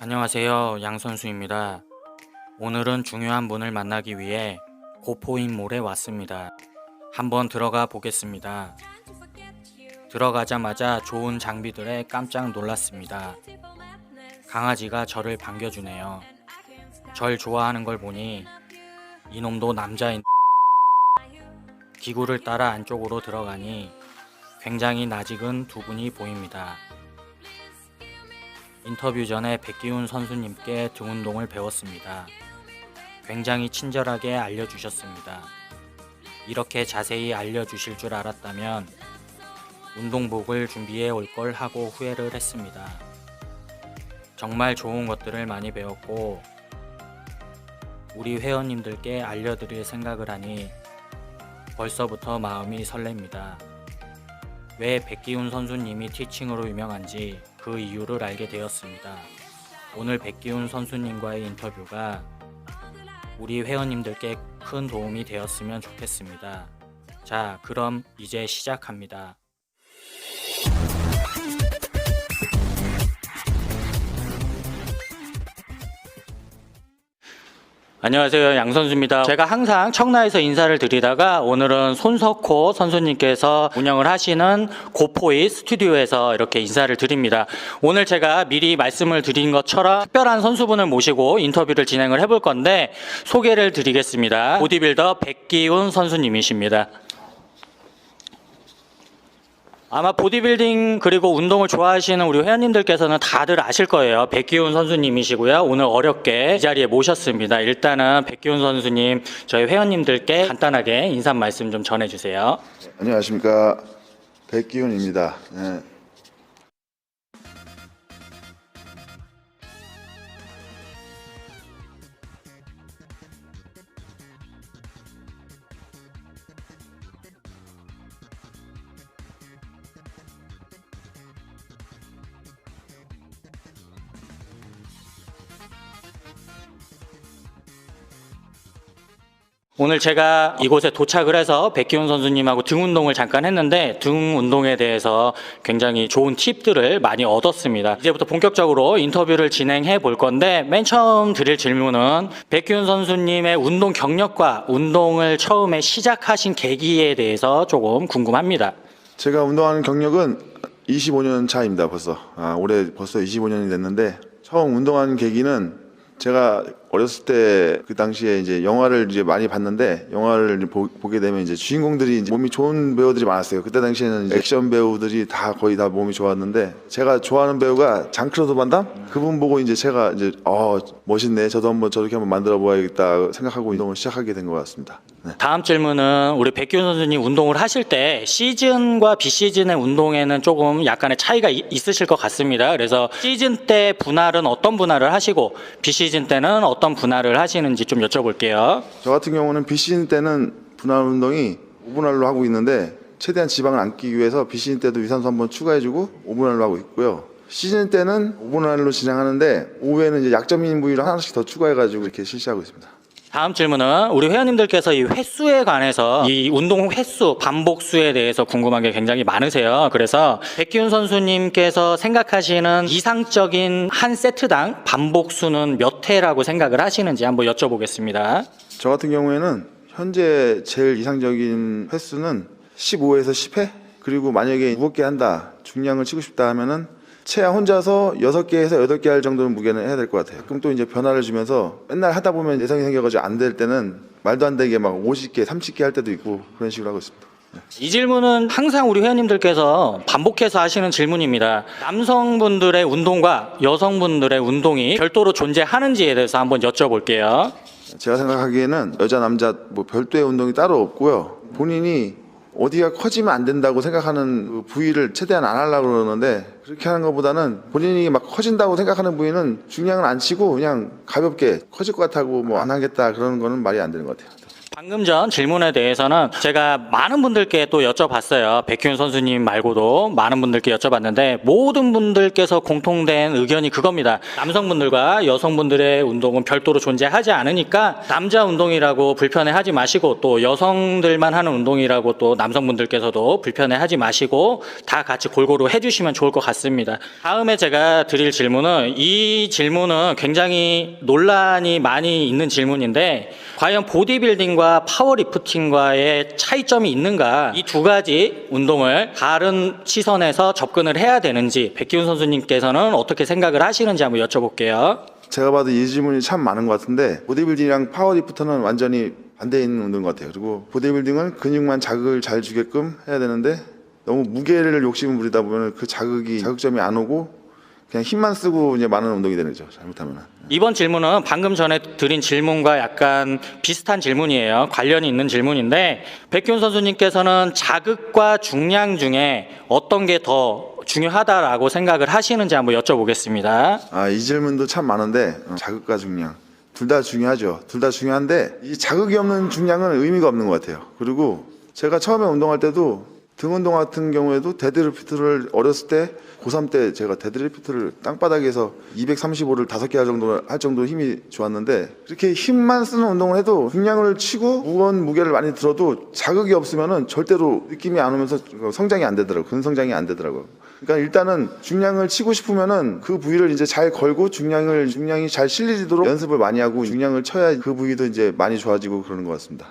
안녕하세요. 양선수입니다. 오늘은 중요한 분을 만나기 위해 고포인몰에 왔습니다. 한번 들어가 보겠습니다. 들어가자마자 좋은 장비들에 깜짝 놀랐습니다. 강아지가 저를 반겨주네요. 절 좋아하는 걸 보니 이놈도 남자인. 기구를 따라 안쪽으로 들어가니 굉장히 낯익은 두 분이 보입니다. 인터뷰 전에 백기훈 선수님께 등 운동을 배웠습니다. 굉장히 친절하게 알려주셨습니다. 이렇게 자세히 알려주실 줄 알았다면 운동복을 준비해 올 걸 하고 후회를 했습니다. 정말 좋은 것들을 많이 배웠고 우리 회원님들께 알려드릴 생각을 하니 벌써부터 마음이 설렙니다. 왜 백기훈 선수님이 티칭으로 유명한지 그 이유를 알게 되었습니다. 오늘 백기훈 선수님과의 인터뷰가 우리 회원님들께 큰 도움이 되었으면 좋겠습니다. 자, 그럼 이제 시작합니다. 안녕하세요. 양선수입니다. 제가 항상 청라에서 인사를 드리다가 오늘은 손석호 선수님께서 운영을 하시는 고포이 스튜디오에서 이렇게 인사를 드립니다. 오늘 제가 미리 말씀을 드린 것처럼 특별한 선수분을 모시고 인터뷰를 진행을 해볼 건데 소개를 드리겠습니다. 보디빌더 백기훈 선수님이십니다. 아마 보디빌딩 그리고 운동을 좋아하시는 우리 회원님들께서는 다들 아실 거예요. 백기훈 선수님이시고요. 오늘 어렵게 이 자리에 모셨습니다. 일단은 백기훈 선수님 저희 회원님들께 간단하게 인사 말씀 좀 전해주세요. 안녕하십니까, 백기훈입니다. 네. 오늘 제가 이곳에 도착을 해서 백기훈 선수님하고 등 운동을 잠깐 했는데 등 운동에 대해서 굉장히 좋은 팁들을 많이 얻었습니다. 이제부터 본격적으로 인터뷰를 진행해 볼 건데 맨 처음 드릴 질문은 백기훈 선수님의 운동 경력과 운동을 처음에 시작하신 계기에 대해서 조금 궁금합니다. 제가 운동하는 경력은 25년 차입니다. 올해 벌써 25년이 됐는데 처음 운동하는 계기는 제가 어렸을 때 그 당시에 이제 영화를 이제 많이 봤는데 영화를 보게 되면 이제 주인공들이 이제 몸이 좋은 배우들이 많았어요. 그때 당시에는 이제 액션 배우들이 거의 다 몸이 좋았는데 제가 좋아하는 배우가 장클로드 반담 그분 보고 이제 제가 이제 멋있네. 저도 저렇게 한번 만들어 보아야겠다 생각하고 운동을 시작하게 된 것 같습니다. 네. 다음 질문은 우리 백기훈 선수님 운동을 하실 때 시즌과 비시즌의 운동에는 조금 약간의 차이가 있으실 것 같습니다. 그래서 시즌 때 분할은 어떤 분할을 하시고 비시즌 때는 어떤 분할을 하시는지 좀 여쭤볼게요. 저 같은 경우는 비시즌 때는 분할 운동이 5분할로 하고 있는데 최대한 지방을 안 끼기 위해서 비시즌 때도 유산소 한번 추가해주고 5분할로 하고 있고요. 시즌 때는 5분할로 진행하는데 오후에는 이제 약점인 부위를 하나씩 더 추가해가지고 이렇게 실시하고 있습니다. 다음 질문은 우리 회원님들께서 이 횟수에 관해서 이 운동 횟수, 반복수에 대해서 궁금한 게 굉장히 많으세요. 그래서 백기훈 선수님께서 생각하시는 이상적인 한 세트당 반복수는 몇 회라고 생각을 하시는지 한번 여쭤보겠습니다. 저 같은 경우에는 현재 제일 이상적인 횟수는 15에서 10회? 그리고 만약에 무겁게 한다, 중량을 치고 싶다 하면은 최하 혼자서 6개에서 8개 할 정도는 무게는 해야 될 것 같아요. 그럼 또 이제 변화를 주면서 맨날 하다 보면 내성이 생겨가지고 안 될 때는 말도 안 되게 막 50개, 30개 할 때도 있고 그런 식으로 하고 있습니다. 이 질문은 항상 우리 회원님들께서 반복해서 하시는 질문입니다. 남성분들의 운동과 여성분들의 운동이 별도로 존재하는지에 대해서 한번 여쭤볼게요. 제가 생각하기에는 여자, 남자 뭐 별도의 운동이 따로 없고요. 본인이 어디가 커지면 안 된다고 생각하는 그 부위를 최대한 안 하려고 그러는데 그렇게 하는 것보다는 본인이 막 커진다고 생각하는 부위는 중량을 안 치고 그냥 가볍게 커질 것 같다고 뭐 안 하겠다 그러는 거는 말이 안 되는 것 같아요. 방금 전 질문에 대해서는 제가 많은 분들께 또 여쭤봤어요. 백기훈 선수님 말고도 많은 분들께 여쭤봤는데 모든 분들께서 공통된 의견이 그겁니다. 남성분들과 여성분들의 운동은 별도로 존재하지 않으니까 남자 운동이라고 불편해하지 마시고 또 여성들만 하는 운동이라고 또 남성분들께서도 불편해하지 마시고 다 같이 골고루 해주시면 좋을 것 같습니다. 다음에 제가 드릴 질문은 이 질문은 굉장히 논란이 많이 있는 질문인데 과연 보디빌딩과 파워리프팅과의 차이점이 있는가 이 두 가지 운동을 다른 시선에서 접근을 해야 되는지 백기훈 선수님께서는 어떻게 생각을 하시는지 한번 여쭤볼게요. 제가 봐도 이 질문이 참 많은 것 같은데 보디빌딩이랑 파워리프터는 완전히 반대에 있는 운동인 것 같아요. 그리고 보디빌딩은 근육만 자극을 잘 주게끔 해야 되는데 너무 무게를 욕심을 부리다 보면 그 자극점이 안 오고 그냥 힘만 쓰고 이제 많은 운동이 되는 거죠. 잘못하면. 이번 질문은 방금 전에 드린 질문과 약간 비슷한 질문이에요. 관련이 있는 질문인데 백기훈 선수님께서는 자극과 중량 중에 어떤 게 더 중요하다라고 생각을 하시는지 한번 여쭤보겠습니다. 이 질문도 참 많은데 자극과 중량 둘 다 중요하죠. 둘 다 중요한데 이 자극이 없는 중량은 의미가 없는 것 같아요. 그리고 제가 처음에 운동할 때도 등 운동 같은 경우에도 데드리프트를 어렸을 때 고3 때 제가 데드리프트를 땅바닥에서 235를 5개 할 정도로 힘이 좋았는데 그렇게 힘만 쓰는 운동을 해도 중량을 치고 무거운 무게를 많이 들어도 자극이 없으면은 절대로 느낌이 안 오면서 성장이 안 되더라고요. 근성장이 안 되더라고요. 그러니까 일단은 중량을 치고 싶으면은 그 부위를 이제 잘 걸고 중량이 잘 실리도록 연습을 많이 하고 중량을 쳐야 그 부위도 이제 많이 좋아지고 그러는 것 같습니다.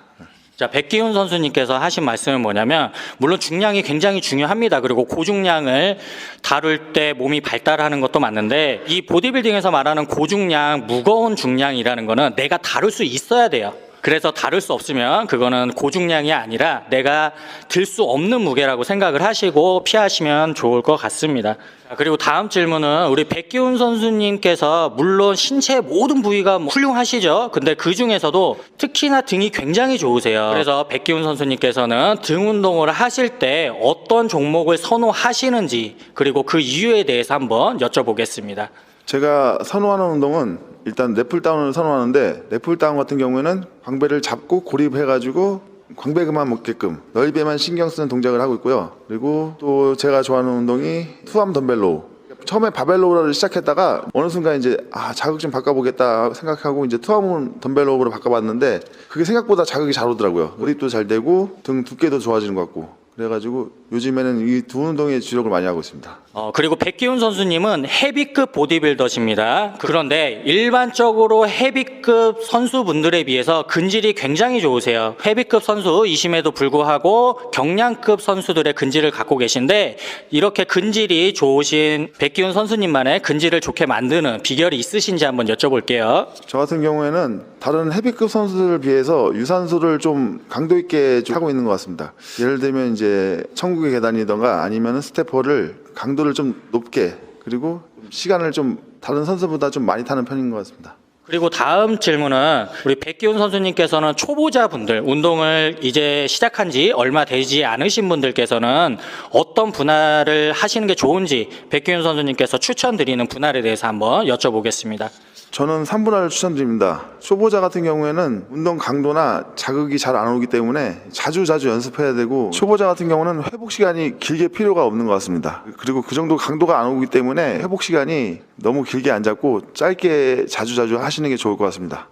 자, 백기훈 선수님께서 하신 말씀은 뭐냐면 물론 중량이 굉장히 중요합니다. 그리고 고중량을 다룰 때 몸이 발달하는 것도 맞는데 이 보디빌딩에서 말하는 고중량, 무거운 중량이라는 거는 내가 다룰 수 있어야 돼요. 그래서 다룰 수 없으면 그거는 고중량이 아니라 내가 들 수 없는 무게라고 생각을 하시고 피하시면 좋을 것 같습니다. 그리고 다음 질문은 우리 백기훈 선수님께서 물론 신체 모든 부위가 훌륭하시죠. 근데 그 중에서도 특히나 등이 굉장히 좋으세요. 그래서 백기훈 선수님께서는 등 운동을 하실 때 어떤 종목을 선호하시는지 그리고 그 이유에 대해서 한번 여쭤보겠습니다. 제가 선호하는 운동은 일단 랩풀다운을 선호하는데 랩풀다운 같은 경우에는 광배를 잡고 고립해가지고 광배 그만 먹게끔 넓이에만 신경 쓰는 동작을 하고 있고요. 그리고 또 제가 좋아하는 운동이 투암 덤벨로우. 처음에 바벨로우를 시작했다가 어느 순간 이제 자극 좀 바꿔보겠다 생각하고 이제 투암 덤벨로우로 바꿔봤는데 그게 생각보다 자극이 잘 오더라고요. 그립도 잘 되고 등 두께도 좋아지는 것 같고 그래가지고 요즘에는 이 두 운동에 주력을 많이 하고 있습니다. 그리고 백기훈 선수님은 헤비급 보디빌더십니다. 그런데 일반적으로 헤비급 선수분들에 비해서 근질이 굉장히 좋으세요. 헤비급 선수이심에도 불구하고 경량급 선수들의 근질을 갖고 계신데 이렇게 근질이 좋으신 백기훈 선수님만의 근질을 좋게 만드는 비결이 있으신지 한번 여쭤볼게요. 저 같은 경우에는 다른 헤비급 선수들에 비해서 유산소를 좀 강도 있게 좀 하고 있는 것 같습니다. 예를 들면 이제 천국의 계단이던가 아니면 스태퍼를 강도를 좀 높게 그리고 시간을 좀 다른 선수보다 좀 많이 타는 편인 것 같습니다. 그리고 다음 질문은 우리 백기훈 선수님께서는 초보자분들 운동을 이제 시작한 지 얼마 되지 않으신 분들께서는 어떤 분할을 하시는 게 좋은지 백기훈 선수님께서 추천드리는 분할에 대해서 한번 여쭤보겠습니다. 저는 3분할을 추천드립니다. 초보자 같은 경우에는 운동 강도나 자극이 잘 안 오기 때문에 자주 연습해야 되고 초보자 같은 경우는 회복 시간이 길게 필요가 없는 것 같습니다. 그리고 그 정도 강도가 안 오기 때문에 회복 시간이 너무 길게 안 잡고 짧게 자주 하시는 게 좋을 것 같습니다.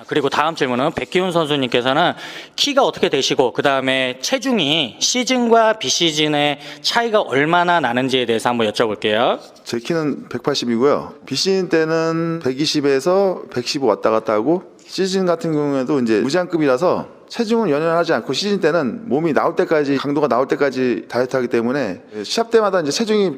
그리고 다음 질문은 백기훈 선수님께서는 키가 어떻게 되시고 그 다음에 체중이 시즌과 비시즌의 차이가 얼마나 나는지에 대해서 한번 여쭤볼게요. 제 키는 180이고요. 비시즌 때는 120에서 115 왔다 갔다 하고 시즌 같은 경우에도 이제 무제한급이라서 체중은 연연하지 않고 시즌 때는 몸이 나올 때까지 강도가 나올 때까지 다이어트하기 때문에 시합 때마다 이제 체중이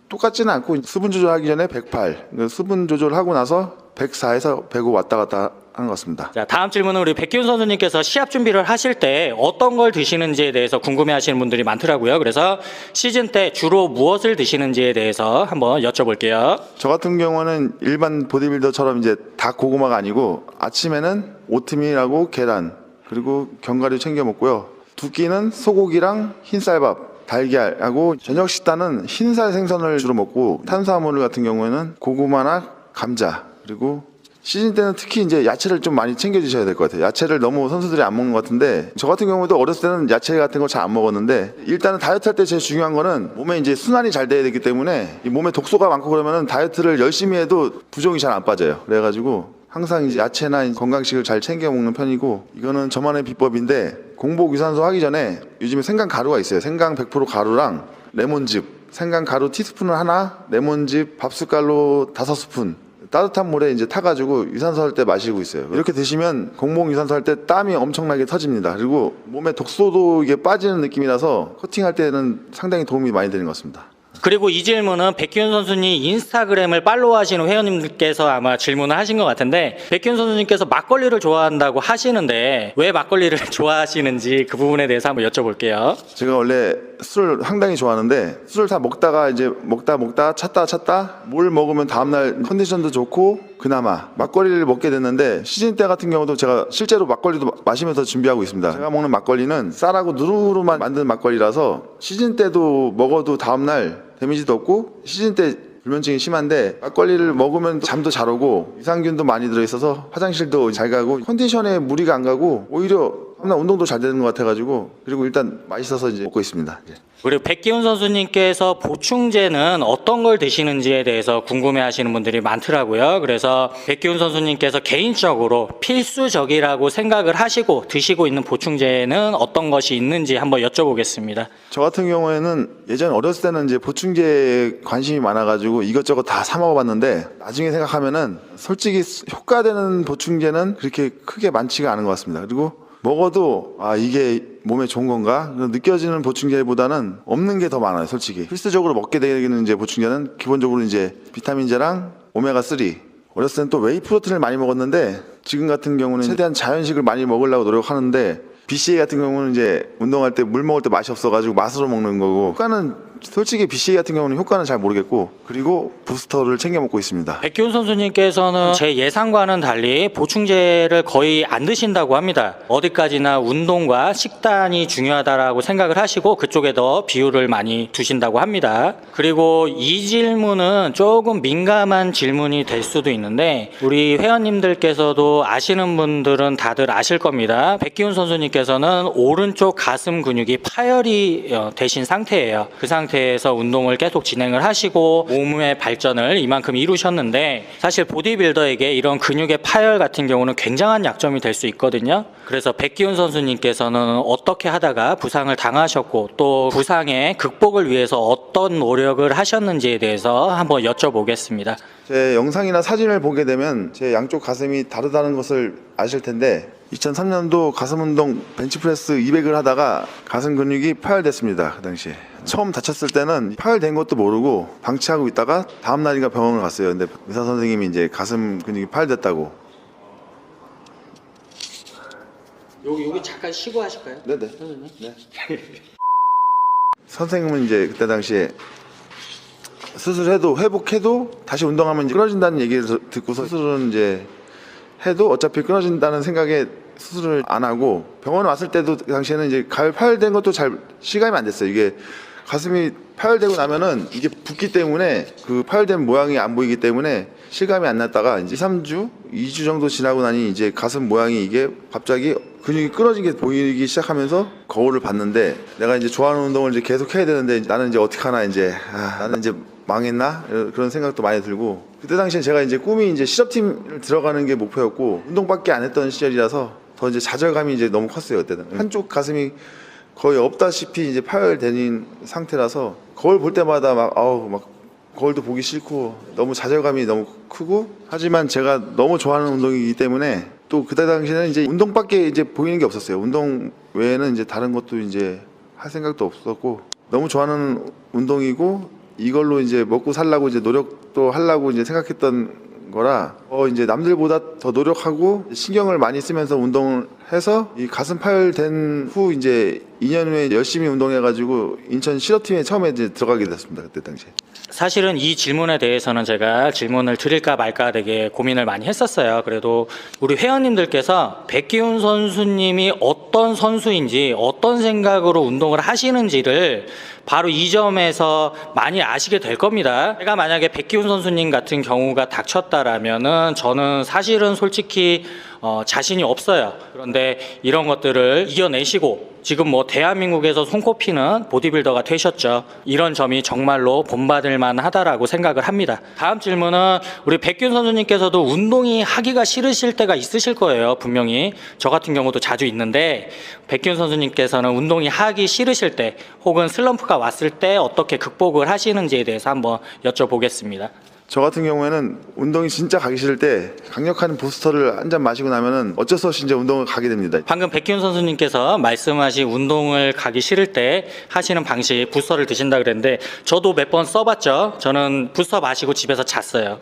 똑같지는 않고 수분 조절하기 전에 108, 수분 조절하고 나서 104에서 105 왔다 갔다 하는 것 같습니다. 자, 다음 질문은 우리 백기훈 선수님께서 시합 준비를 하실 때 어떤 걸 드시는지에 대해서 궁금해하시는 분들이 많더라고요. 그래서 시즌 때 주로 무엇을 드시는지에 대해서 한번 여쭤볼게요. 저 같은 경우는 일반 보디빌더처럼 이제 다 고구마가 아니고 아침에는 오트밀하고 계란 그리고 견과류 챙겨 먹고요. 두 끼는 소고기랑 흰쌀밥, 달걀하고 저녁 식단은 흰살 생선을 주로 먹고 탄수화물 같은 경우에는 고구마나 감자 그리고 시즌 때는 특히 이제 야채를 좀 많이 챙겨 주셔야 될 것 같아요. 야채를 너무 선수들이 안 먹는 것 같은데 저 같은 경우도 어렸을 때는 야채 같은 거 잘 안 먹었는데 일단은 다이어트 할 때 제일 중요한 거는 몸에 이제 순환이 잘 돼야 되기 때문에 이 몸에 독소가 많고 그러면은 다이어트를 열심히 해도 부종이 잘 안 빠져요. 그래가지고 항상 이제 야채나 건강식을 잘 챙겨 먹는 편이고 이거는 저만의 비법인데 공복 유산소 하기 전에 요즘에 생강 가루가 있어요. 생강 100% 가루랑 레몬즙, 생강 가루 티스푼을 하나, 레몬즙 밥숟갈로 5스푼 따뜻한 물에 이제 타가지고 유산소 할 때 마시고 있어요. 이렇게 드시면 공복 유산소 할 때 땀이 엄청나게 터집니다. 그리고 몸에 독소도 이게 빠지는 느낌이라서 커팅할 때는 상당히 도움이 많이 되는 것 같습니다. 그리고 이 질문은 백기훈 선수님 인스타그램을 팔로우하시는 회원님들께서 아마 질문을 하신 것 같은데 백기훈 선수님께서 막걸리를 좋아한다고 하시는데 왜 막걸리를 좋아하시는지 그 부분에 대해서 한번 여쭤볼게요. 제가 원래 술을 상당히 좋아하는데 술을 다 먹다가 이제 먹다 찼다 뭘 먹으면 다음날 컨디션도 좋고 그나마 막걸리를 먹게 됐는데 시즌 때 같은 경우도 제가 실제로 막걸리도 마시면서 준비하고 있습니다. 제가 먹는 막걸리는 쌀하고 누룩으로만 만든 막걸리라서 시즌 때도 먹어도 다음날 데미지도 없고 시즌 때 불면증이 심한데 막걸리를 먹으면 잠도 잘 오고 유산균도 많이 들어있어서 화장실도 잘 가고 컨디션에 무리가 안 가고 오히려 다음날 운동도 잘 되는 것 같아가지고 그리고 일단 맛있어서 이제 먹고 있습니다. 그리고 백기훈 선수님께서 보충제는 어떤 걸 드시는지에 대해서 궁금해하시는 분들이 많더라고요. 그래서 백기훈 선수님께서 개인적으로 필수적이라고 생각을 하시고 드시고 있는 보충제는 어떤 것이 있는지 한번 여쭤보겠습니다. 저 같은 경우에는 예전 어렸을 때는 이제 보충제에 관심이 많아가지고 이것저것 다 사 먹어봤는데 나중에 생각하면은 솔직히 효과되는 보충제는 그렇게 크게 많지가 않은 것 같습니다. 그리고 먹어도 이게 몸에 좋은 건가 느껴지는 보충제보다는 없는 게 더 많아요. 솔직히 필수적으로 먹게 되는 이제 보충제는 기본적으로 이제 비타민제랑 오메가3. 어렸을 때는 또 웨이 프로틴을 많이 먹었는데 지금 같은 경우는 최대한 자연식을 많이 먹으려고 노력하는데 BCA 같은 경우는 이제 운동할 때 물 먹을 때 맛이 없어가지고 맛으로 먹는 거고 효과는 솔직히 BCA 같은 경우는 효과는 잘 모르겠고 그리고 부스터를 챙겨 먹고 있습니다. 백기훈 선수님께서는 제 예상과는 달리 보충제를 거의 안 드신다고 합니다. 어디까지나 운동과 식단이 중요하다라고 생각을 하시고 그쪽에 더 비율을 많이 두신다고 합니다. 그리고 이 질문은 조금 민감한 질문이 될 수도 있는데 우리 회원님들께서도 아시는 분들은 다들 아실 겁니다. 백기훈 선수님께서는 오른쪽 가슴 근육이 파열이 되신 상태예요. 그 상태에서 운동을 계속 진행을 하시고 몸의 발전을 이만큼 이루셨는데 사실 보디빌더에게 이런 근육의 파열 같은 경우는 굉장한 약점이 될 수 있거든요. 그래서 백기훈 선수님께서는 어떻게 하다가 부상을 당하셨고 또 부상의 극복을 위해서 어떤 노력을 하셨는지에 대해서 한번 여쭤보겠습니다. 제 영상이나 사진을 보게 되면 제 양쪽 가슴이 다르다는 것을 아실 텐데 2003년도 가슴 운동 벤치프레스 200을 하다가 가슴 근육이 파열됐습니다. 그 당시에 처음 다쳤을 때는 파열된 것도 모르고 방치하고 있다가 다음 날인가 병원을 갔어요. 근데 의사 선생님이 이제 가슴 근육이 파열됐다고. 여기 잠깐 쉬고 하실까요? 네네. 네. 선생님은 이제 그때 당시에 수술해도 회복해도 다시 운동하면 이제 끊어진다는 얘기를 듣고서 수술은 이제 해도 어차피 끊어진다는 생각에 수술을 안 하고 병원에 왔을 때도 그 당시에는 이제 가열 파열된 것도 잘 실감이 안 됐어요. 이게 가슴이 파열되고 나면은 이게 붓기 때문에 그 파열된 모양이 안 보이기 때문에 실감이 안 났다가 이제 3주, 2주 정도 지나고 나니 이제 가슴 모양이 이게 갑자기 근육이 끊어진 게 보이기 시작하면서 거울을 봤는데 내가 이제 좋아하는 운동을 이제 계속 해야 되는데 나는 이제 어떻게 하나 이제 나는 이제 망했나? 그런 생각도 많이 들고 그때 당시에 제가 이제 꿈이 이제 실업팀을 들어가는 게 목표였고 운동밖에 안 했던 시절이라서 더 이제 좌절감이 이제 너무 컸어요. 그때는 한쪽 가슴이 거의 없다시피 이제 파열된 상태라서 거울 볼 때마다 막 거울도 보기 싫고 너무 좌절감이 너무 크고 하지만 제가 너무 좋아하는 운동이기 때문에 또 그때 당시에는 이제 운동밖에 이제 보이는 게 없었어요. 운동 외에는 이제 다른 것도 이제 할 생각도 없었고 너무 좋아하는 운동이고 이걸로 이제 먹고 살라고 이제 노력도 하려고 이제 생각했던 거라 이제 남들보다 더 노력하고 신경을 많이 쓰면서 운동을 해서 이 가슴 파열된 후 이제 2년 후에 열심히 운동해가지고 인천 실업팀에 처음에 이제 들어가게 됐습니다. 그때 당시에. 사실은 이 질문에 대해서는 제가 질문을 드릴까 말까 되게 고민을 많이 했었어요. 그래도 우리 회원님들께서 백기훈 선수님이 어떤 선수인지 어떤 생각으로 운동을 하시는지를 바로 이 점에서 많이 아시게 될 겁니다. 제가 만약에 백기훈 선수님 같은 경우가 닥쳤다라면은 거는 저는 사실은 솔직히 자신이 없어요. 그런데 이런 것들을 이겨내시고 지금 뭐 대한민국에서 손꼽히는 보디빌더가 되셨죠. 이런 점이 정말로 본받을 만하다라고 생각을 합니다. 다음 질문은 우리 백균 선수님께서도 운동이 하기가 싫으실 때가 있으실 거예요. 분명히 저 같은 경우도 자주 있는데 백균 선수님께서는 운동이 하기 싫으실 때 혹은 슬럼프가 왔을 때 어떻게 극복을 하시는지에 대해서 한번 여쭤보겠습니다. 저 같은 경우에는 운동이 진짜 가기 싫을 때 강력한 부스터를 한 잔 마시고 나면은 어쩔 수 없이 이제 운동을 가게 됩니다. 방금 백기훈 선수님께서 말씀하신 운동을 가기 싫을 때 하시는 방식 부스터를 드신다 그랬는데 저도 몇 번 써봤죠. 저는 부스터 마시고 집에서 잤어요.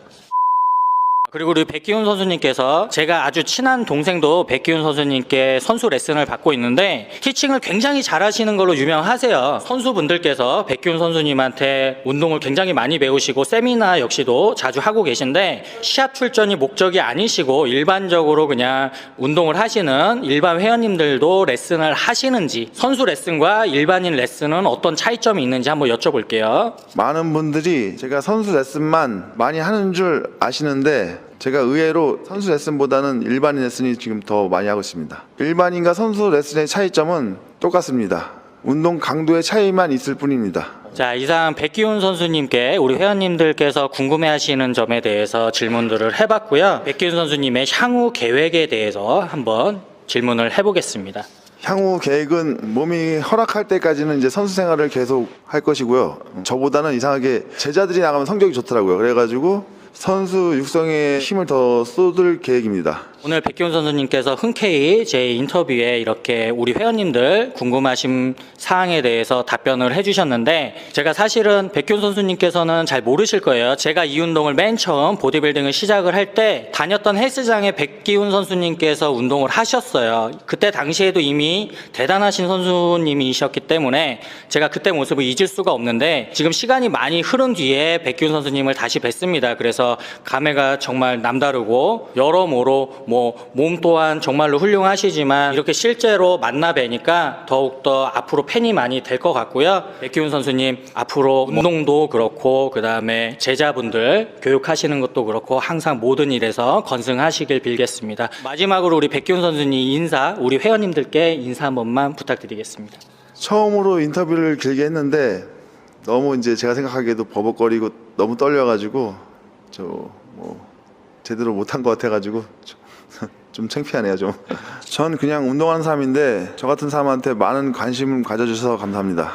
그리고 우리 백기훈 선수님께서 제가 아주 친한 동생도 백기훈 선수님께 선수 레슨을 받고 있는데 티칭을 굉장히 잘하시는 걸로 유명하세요. 선수분들께서 백기훈 선수님한테 운동을 굉장히 많이 배우시고 세미나 역시도 자주 하고 계신데 시합 출전이 목적이 아니시고 일반적으로 그냥 운동을 하시는 일반 회원님들도 레슨을 하시는지 선수 레슨과 일반인 레슨은 어떤 차이점이 있는지 한번 여쭤볼게요. 많은 분들이 제가 선수 레슨만 많이 하는 줄 아시는데 제가 의외로 선수 레슨보다는 일반인 레슨이 지금 더 많이 하고 있습니다. 일반인과 선수 레슨의 차이점은 똑같습니다. 운동 강도의 차이만 있을 뿐입니다. 자, 이상 백기훈 선수님께 우리 회원님들께서 궁금해하시는 점에 대해서 질문들을 해봤고요. 백기훈 선수님의 향후 계획에 대해서 한번 질문을 해보겠습니다. 향후 계획은 몸이 허락할 때까지는 이제 선수 생활을 계속 할 것이고요. 저보다는 이상하게 제자들이 나가면 성적이 좋더라고요. 그래가지고 선수 육성에 힘을 더 쏟을 계획입니다. 오늘 백기훈 선수님께서 흔쾌히 제 인터뷰에 이렇게 우리 회원님들 궁금하신 사항에 대해서 답변을 해주셨는데 제가 사실은 백기훈 선수님께서는 잘 모르실 거예요. 제가 이 운동을 맨 처음 보디빌딩을 시작을 할 때 다녔던 헬스장에 백기훈 선수님께서 운동을 하셨어요. 그때 당시에도 이미 대단하신 선수님이셨기 때문에 제가 그때 모습을 잊을 수가 없는데 지금 시간이 많이 흐른 뒤에 백기훈 선수님을 다시 뵀습니다. 그래서 감회가 정말 남다르고 여러모로 몸 또한 정말로 훌륭하시지만 이렇게 실제로 만나 뵈니까 더욱더 앞으로 팬이 많이 될 것 같고요. 백기훈 선수님 앞으로 운동도 그렇고 그 다음에 제자분들 교육하시는 것도 그렇고 항상 모든 일에서 건승하시길 빌겠습니다. 마지막으로 우리 백기훈 선수님 인사 우리 회원님들께 인사 한 번만 부탁드리겠습니다. 처음으로 인터뷰를 길게 했는데 너무 이제 제가 생각하기에도 버벅거리고 너무 떨려가지고 제대로 못한 것 같아가지고 좀 창피하네요 좀. 전 그냥 운동하는 사람인데 저 같은 사람한테 많은 관심을 가져주셔서 감사합니다.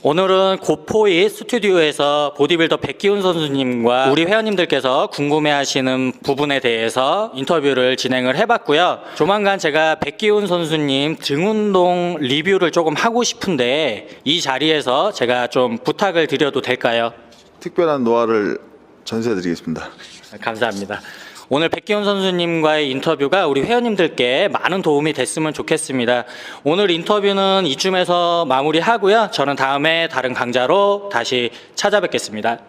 오늘은 고포이 스튜디오에서 보디빌더 백기훈 선수님과 우리 회원님들께서 궁금해하시는 부분에 대해서 인터뷰를 진행을 해봤고요. 조만간 제가 백기훈 선수님 등운동 리뷰를 조금 하고 싶은데 이 자리에서 제가 좀 부탁을 드려도 될까요? 특별한 노하우를 전수해드리겠습니다. 감사합니다. 오늘 백기훈 선수님과의 인터뷰가 우리 회원님들께 많은 도움이 됐으면 좋겠습니다. 오늘 인터뷰는 이쯤에서 마무리하고요. 저는 다음에 다른 강좌로 다시 찾아뵙겠습니다.